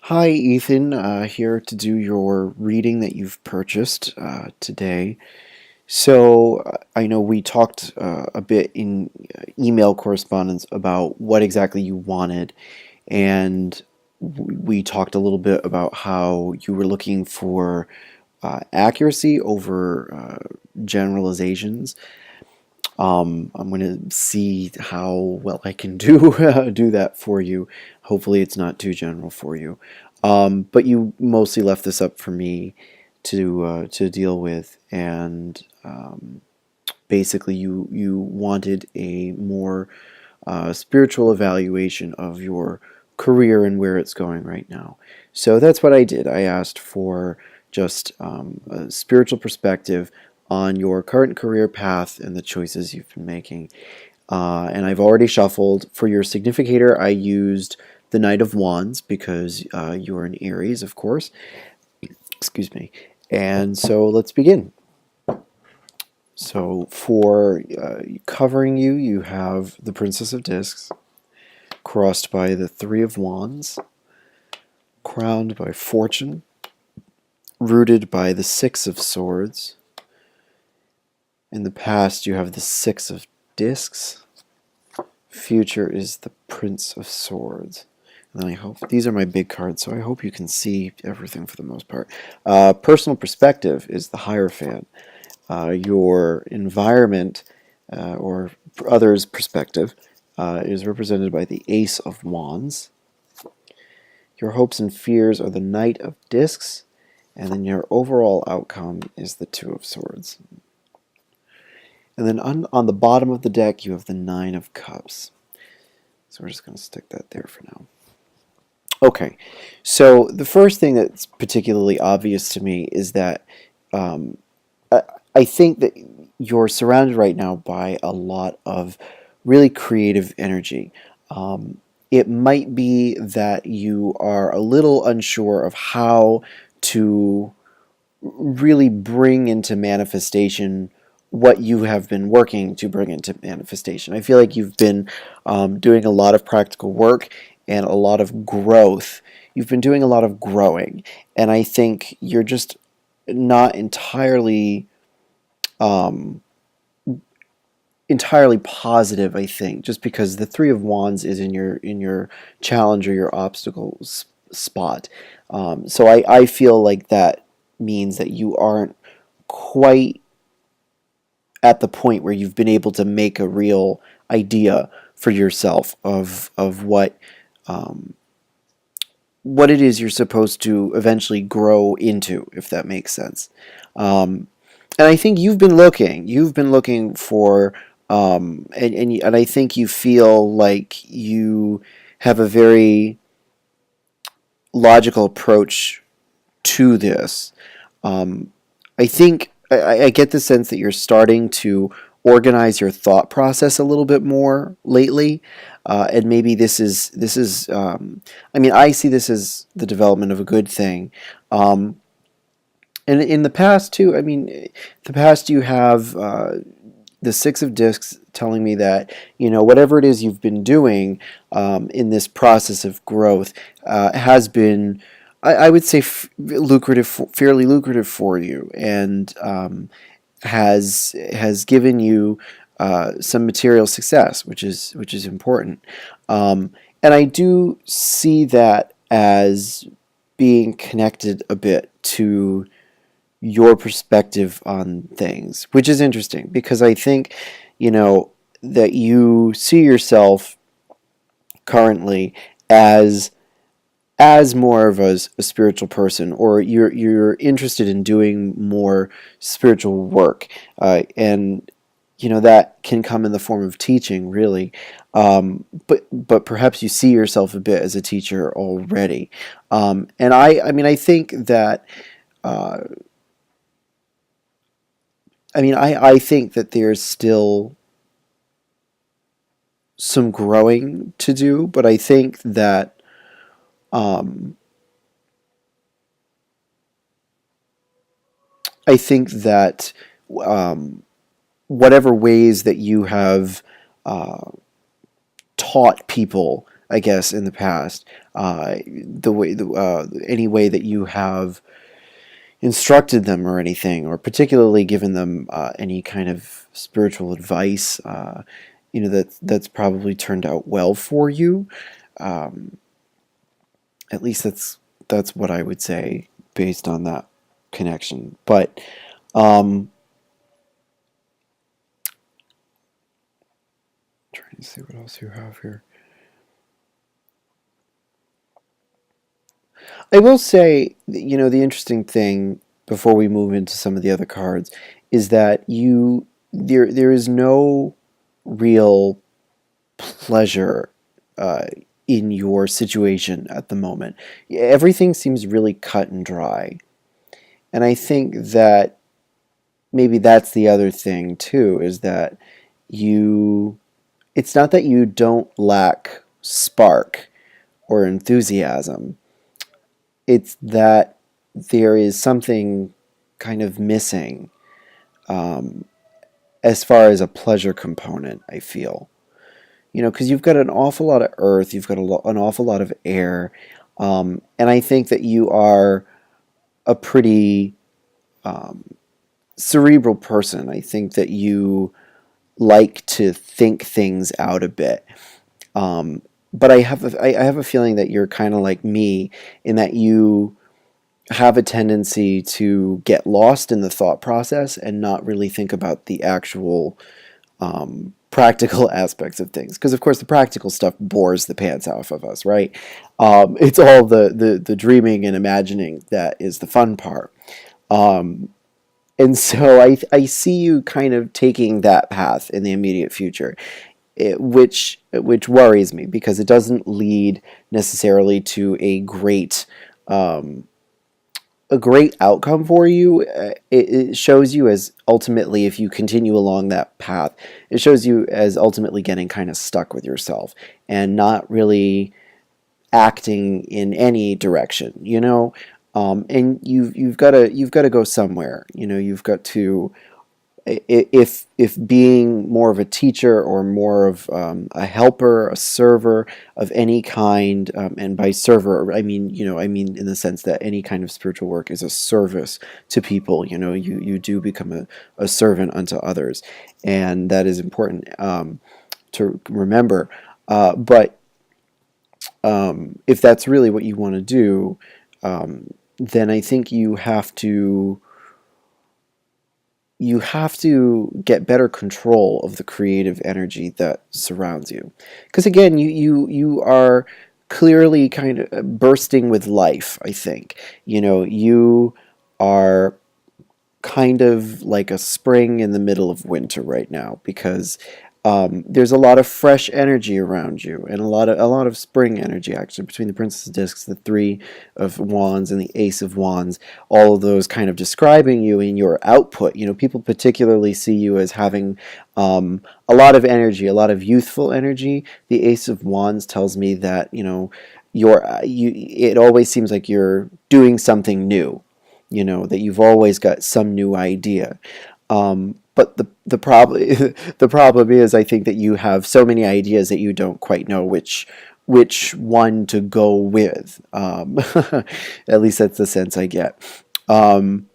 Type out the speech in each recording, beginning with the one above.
Hi, Ethan. Here to do your reading that you've purchased today. I know we talked a bit in email correspondence about what exactly you wanted, and we talked a little bit about how you were looking for accuracy over generalizations. I'm going to see how well I can do do that for you. Hopefully, it's not too general for you. But you mostly left this up for me to deal with, and basically, you wanted a more spiritual evaluation of your career and where it's going right now. So that's what I did. I asked for just a spiritual perspective on your current career path and the choices you've been making. And I've already shuffled. For your significator, I used the Knight of Wands because you're an Aries, of course. Excuse me. And so let's begin. So for covering you, you have the Princess of Discs, crossed by the Three of Wands, crowned by Fortune, rooted by the Six of Swords. In the past, you have the Six of Discs. Future is the Prince of Swords. And I hope these are my big cards, so I hope you can see everything for the most part. Personal perspective is the Hierophant. Your environment or others' perspective is represented by the Ace of Wands. Your hopes and fears are the Knight of Discs, and then your overall outcome is the Two of Swords. And then on the bottom of the deck, you have the Nine of Cups. So we're just going to stick that there for now. Okay, so the first thing that's particularly obvious to me is that um, I think that you're surrounded right now by a lot of really creative energy. It might be that you are a little unsure of how to really bring into manifestation what you have been working to bring into manifestation. I feel like you've been doing a lot of practical work and a lot of growth. You've been doing a lot of growing, and I think you're just not um, entirely positive. I think just because the Three of Wands is in your challenge or your obstacle spot, so I feel like that means that you aren't quite at the point where you've been able to make a real idea for yourself of um, what it is you're supposed to eventually grow into, if that makes sense. Um, and I think you've been looking for, and I think you feel like you have a very logical approach to this. Um, I get the sense that you're starting to organize your thought process a little bit more lately, and maybe this is. I mean, I see this as the development of a good thing. Um, and in the past too, I mean, the past you have the Six of Discs telling me that whatever it is you've been doing in this process of growth has been, I would say, lucrative, fairly lucrative for you, and has given you some material success, which is important. And I do see that as being connected a bit to your perspective on things, which is interesting because I think, that you see yourself currently as more of a spiritual person, or you're interested in doing more spiritual work, and that can come in the form of teaching, really. But perhaps you see yourself a bit as a teacher already, and I mean I think that. Uh, I think that there's still some growing to do, but um, I think that um, whatever ways that you have uh, taught people I guess, in the past. Any way that you have instructed them or anything, or particularly given them any kind of spiritual advice, that's probably turned out well for you. Um, at least that's what I would say based on that connection. But trying to see what else you have here. I will say, the interesting thing before we move into some of the other cards is that there is no real pleasure uh, in your situation at the moment. Everything seems really cut and dry, and I think that maybe that's the other thing too, is that you. It's not that you don't lack spark or enthusiasm. It's that there is something kind of missing um, as far as a pleasure component, I feel. Because you've got an awful lot of earth, you've got an awful lot of air, and I think that you are a pretty um, cerebral person. I think that you like to think things out a bit. Um, but I have a feeling that you're kind of like me in that you have a tendency to get lost in the thought process and not really think about the actual practical aspects of things. Because of course, the practical stuff bores the pants off of us, right? It's all the dreaming and imagining that is the fun part. Um, and so I see you kind of taking that path in the immediate future, which worries me because it doesn't lead necessarily to a great outcome for you. It shows you as ultimately, if you continue along that path, it shows you as ultimately getting kind of stuck with yourself and not really acting in any direction, and you've got to go somewhere. You've got to, if being more of a teacher or more of a helper, a server of any kind, and by server I mean in the sense that any kind of spiritual work is a service to people. You do become a servant unto others, and that is important to remember. But if that's really what you want to do, then I think you have to get better control of the creative energy that surrounds you, because again, you are clearly kind of bursting with life. I think you are kind of like a spring in the middle of winter right now, because there's a lot of fresh energy around you, and a lot of spring energy actually, between the Princess of Discs, the Three of Wands, and the Ace of Wands. All of those kind of describing you in your output. People particularly see you as having a lot of energy, a lot of youthful energy. The Ace of Wands tells me that it always seems like you're doing something new. That you've always got some new idea. But the problem the problem is, I think that you have so many ideas that you don't quite know which one to go with. At least that's the sense I get. Um,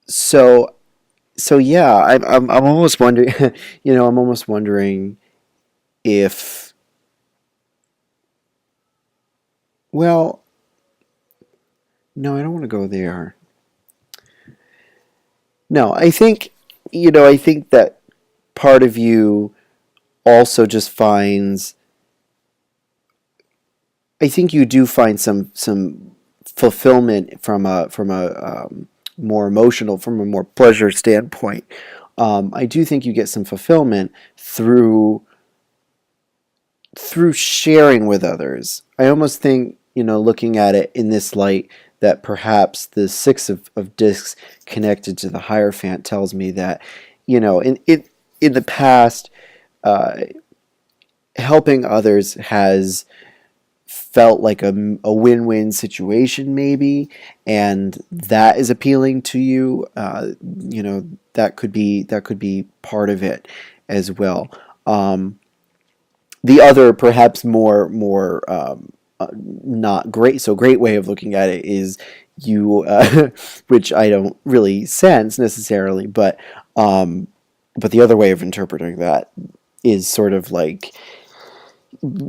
so so yeah, I'm almost wondering. I'm almost wondering if, well, no, I don't want to go there. No, I think that part of you also just finds. I think you do find some fulfillment from a more emotional, from a more pleasure standpoint. I do think you get some fulfillment through sharing with others. I almost think, looking at it in this light, that perhaps the Six of Discs connected to the Hierophant tells me that, in the past, uh, helping others has felt like a win-win situation, maybe, and that is appealing to you. That could be part of it as well. Um, The other, perhaps more not great so great way of looking at it is you, which I don't really sense necessarily, but the other way of interpreting that is sort of like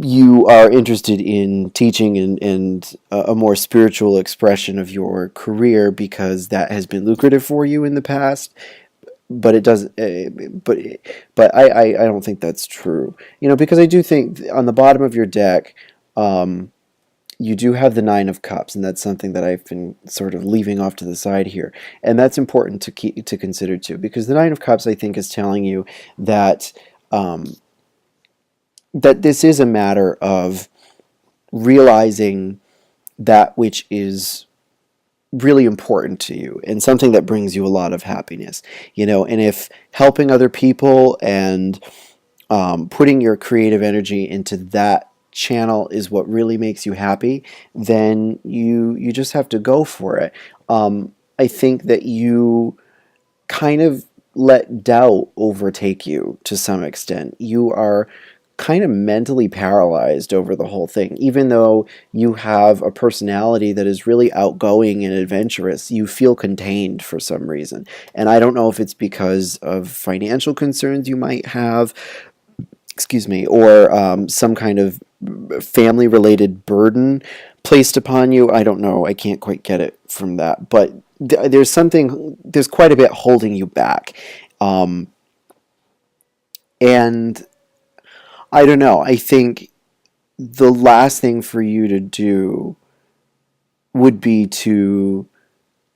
you are interested in teaching and a more spiritual expression of your career because that has been lucrative for you in the past, but it does but I don't think that's true, because I do think on the bottom of your deck, you do have the Nine of Cups, and that's something that I've been sort of leaving off to the side here, and that's important to consider too, because the Nine of Cups, I think, is telling you that that this is a matter of realizing that which is really important to you and something that brings you a lot of happiness, and if helping other people and putting your creative energy into that channel is what really makes you happy, then you just have to go for it. I think that you kind of let doubt overtake you to some extent. You are kind of mentally paralyzed over the whole thing. Even though you have a personality that is really outgoing and adventurous, you feel contained for some reason. And I don't know if it's because of financial concerns you might have, excuse me, or some kind of family related burden placed upon you. I don't know. I can't quite get it from that. But there's quite a bit holding you back. Um, and I don't know. I think the last thing for you to do would be to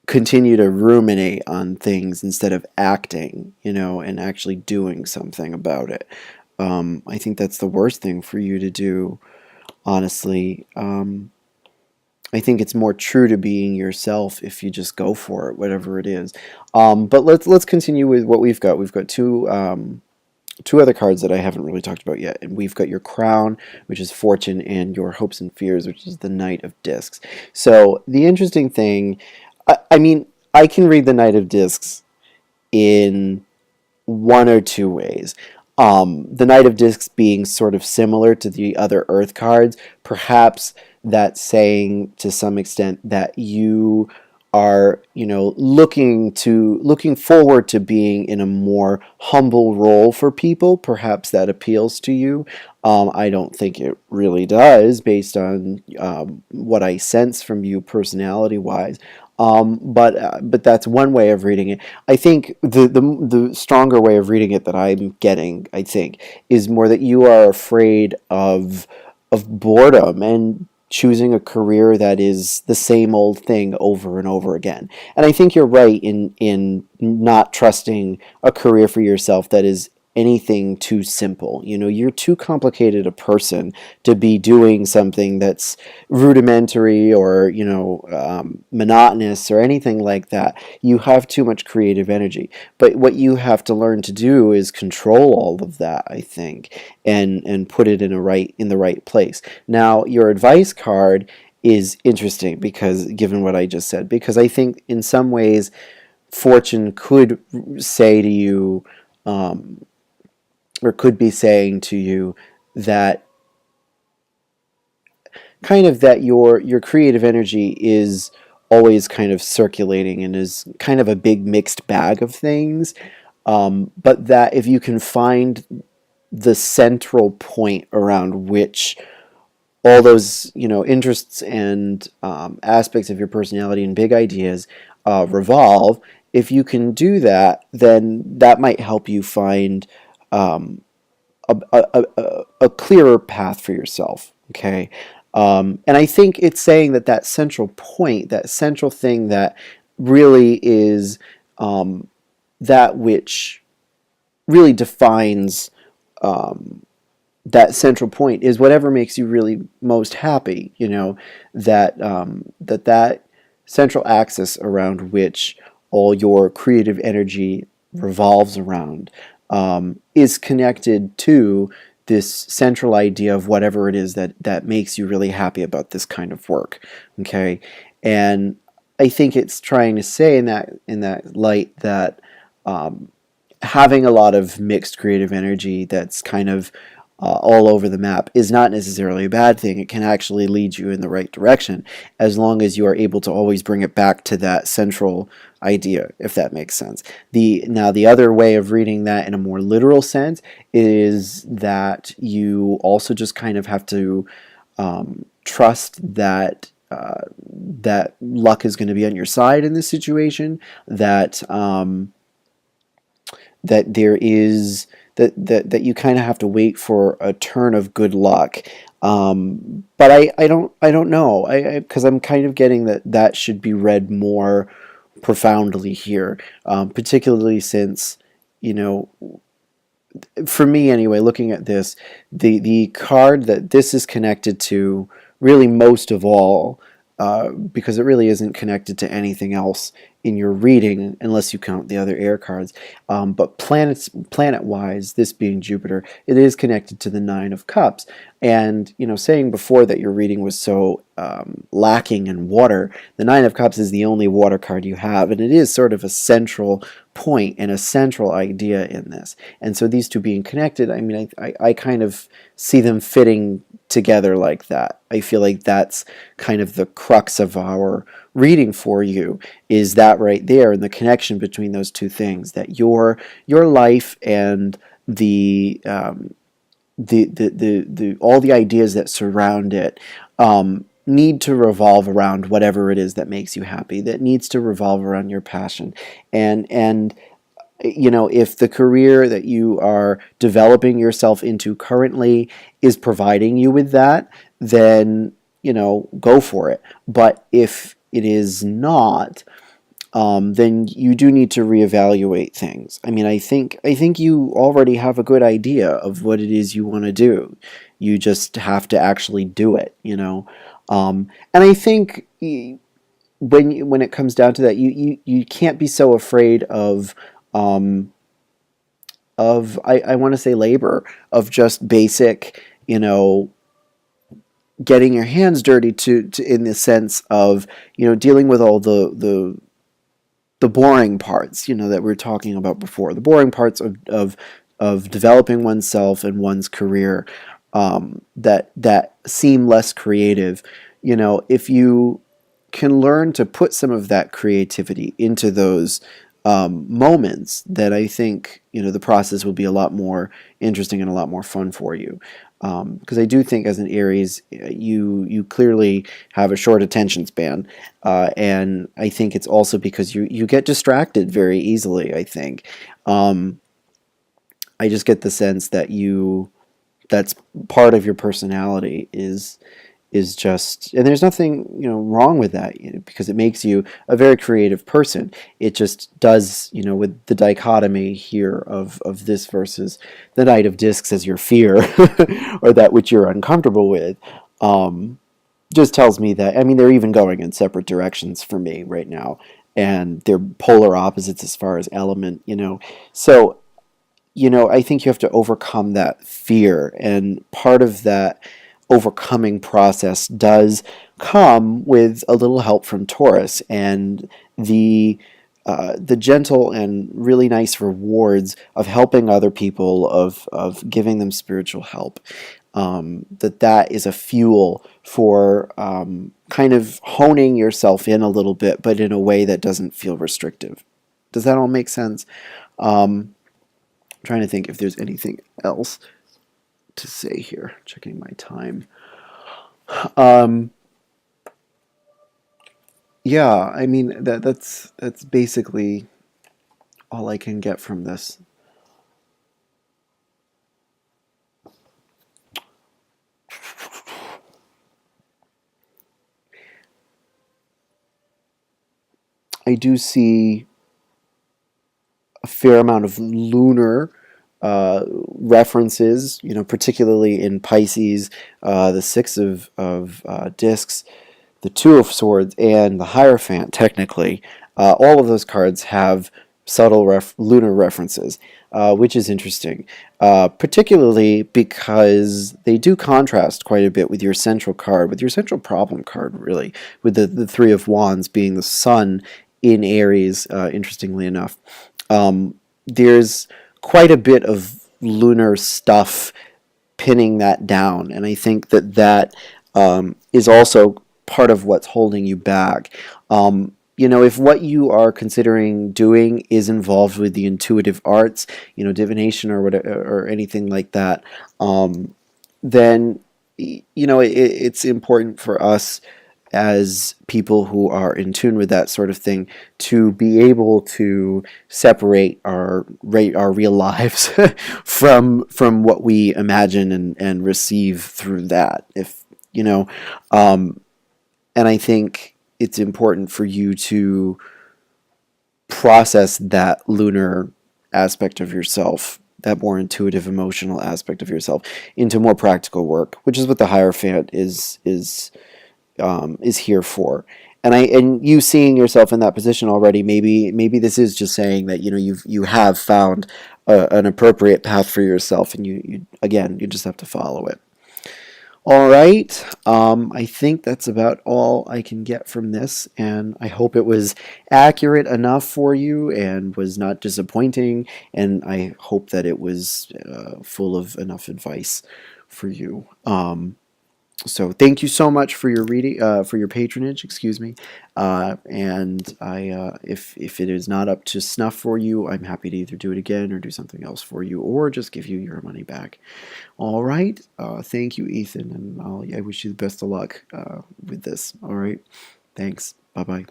continue to ruminate on things instead of acting, and actually doing something about it. I think that's the worst thing for you to do, honestly. I think it's more true to being yourself if you just go for it, whatever it is. But let's continue with what we've got. We've got two other cards that I haven't really talked about yet, and we've got your Crown, which is Fortune, and your Hopes and Fears, which is the Knight of Discs. So the interesting thing, I mean, I can read the Knight of Discs in one or two ways. The Knight of Discs being sort of similar to the other Earth cards, perhaps that's saying to some extent that you are, looking forward to being in a more humble role for people. Perhaps that appeals to you. I don't think it really does, based on what I sense from you personality-wise. But that's one way of reading it. I think the stronger way of reading it that I'm getting, I think, is more that you are afraid of boredom and choosing a career that is the same old thing over and over again. And I think you're right in not trusting a career for yourself that is anything too simple. You're too complicated a person to be doing something that's rudimentary or monotonous or anything like that. You have too much creative energy. But what you have to learn to do is control all of that, I think, and put it in the right place. Now, your advice card is interesting, because given what I just said, because I think in some ways Fortune could say to you, or could be saying to you, that kind of that your creative energy is always kind of circulating and is kind of a big mixed bag of things, but that if you can find the central point around which all those interests and aspects of your personality and big ideas revolve, if you can do that, then that might help you find a clearer path for yourself. Okay. And I think it's saying that central point, that central thing that really is that which really defines that central point, is whatever makes you really most happy. That central axis around which all your creative energy revolves around is connected to this central idea of whatever it is that makes you really happy about this kind of work. Okay, and I think it's trying to say in that light that having a lot of mixed creative energy that's kind of all over the map is not necessarily a bad thing. It can actually lead you in the right direction as long as you are able to always bring it back to that central idea, if that makes sense. Now, the other way of reading that in a more literal sense is that you also just kind of have to trust that that luck is going to be on your side in this situation, that that there is that you kind of have to wait for a turn of good luck. But I don't know, because I'm kind of getting that that should be read more profoundly here, particularly since, you know, for me anyway, looking at this, the card that this is connected to, really most of all, because it really isn't connected to anything else in your reading unless you count the other air cards. But planet-wise, this being Jupiter, it is connected to the Nine of Cups. And, you know, saying before that your reading was so lacking in water, the Nine of Cups is the only water card you have, and it is sort of a central point and a central idea in this. And so these two being connected, I mean, I kind of see them fitting together like that. I feel like that's kind of the crux of our reading for you, is that right there, and the connection between those two things, that your life and the all the ideas that surround it need to revolve around whatever it is that makes you happy, that needs to revolve around your passion. And you know, if the career that you are developing yourself into currently is providing you with that, then, you know, go for it. But if it is not, then you do need to reevaluate things. I mean, I think you already have a good idea of what it is you want to do. You just have to actually do it, you know. And I think when it comes down to that, you can't be so afraid of I want to say labor, of just basic, you know, getting your hands dirty to in the sense of, you know, dealing with all the boring parts, you know, that we were talking about before, the boring parts of developing oneself and one's career, that seem less creative. You know, if you can learn to put some of that creativity into those moments, that I think, you know, the process will be a lot more interesting and a lot more fun for you. Because I do think, as an Aries, you clearly have a short attention span, and I think it's also because you get distracted very easily. I think I just get the sense that that's part of your personality is just, and there's nothing, you know, wrong with that, you know, because it makes you a very creative person. It just does, you know, with the dichotomy here of this versus the Knight of Discs as your fear, or that which you're uncomfortable with, just tells me that, I mean, they're even going in separate directions for me right now, and they're polar opposites as far as element, you know. So, you know, I think you have to overcome that fear, and part of that overcoming process does come with a little help from Taurus, and the gentle and really nice rewards of helping other people, of giving them spiritual help. That is a fuel for kind of honing yourself in a little bit, but in a way that doesn't feel restrictive. Does that all make sense? I'm trying to think if there's anything else to say here. Checking my time. Yeah, I mean, that's basically all I can get from this. I do see a fair amount of lunar references, you know, particularly in Pisces, the Six of Discs, the Two of Swords, and the Hierophant, technically. All of those cards have subtle lunar references, which is interesting, particularly because they do contrast quite a bit with your central card, with your central problem card, really, with the Three of Wands being the Sun in Aries, interestingly enough. There's quite a bit of lunar stuff pinning that down. And I think that is also part of what's holding you back. If what you are considering doing is involved with the intuitive arts, divination or whatever, or anything like that, then it's important for us as people who are in tune with that sort of thing to be able to separate our real lives from what we imagine and receive through that. If you know, and I think it's important for you to process that lunar aspect of yourself, that more intuitive, emotional aspect of yourself, into more practical work, which is what the Hierophant is here for. And you seeing yourself in that position already, maybe this is just saying that you have found an appropriate path for yourself, and you just have to follow it. All right. I think that's about all I can get from this, and I hope it was accurate enough for you and was not disappointing, and I hope that it was full of enough advice for you. So thank you so much for your reading, for your patronage, excuse me. And if it is not up to snuff for you, I'm happy to either do it again or do something else for you, or just give you your money back. All right. Thank you, Ethan, and I wish you the best of luck with this. All right. Thanks. Bye bye.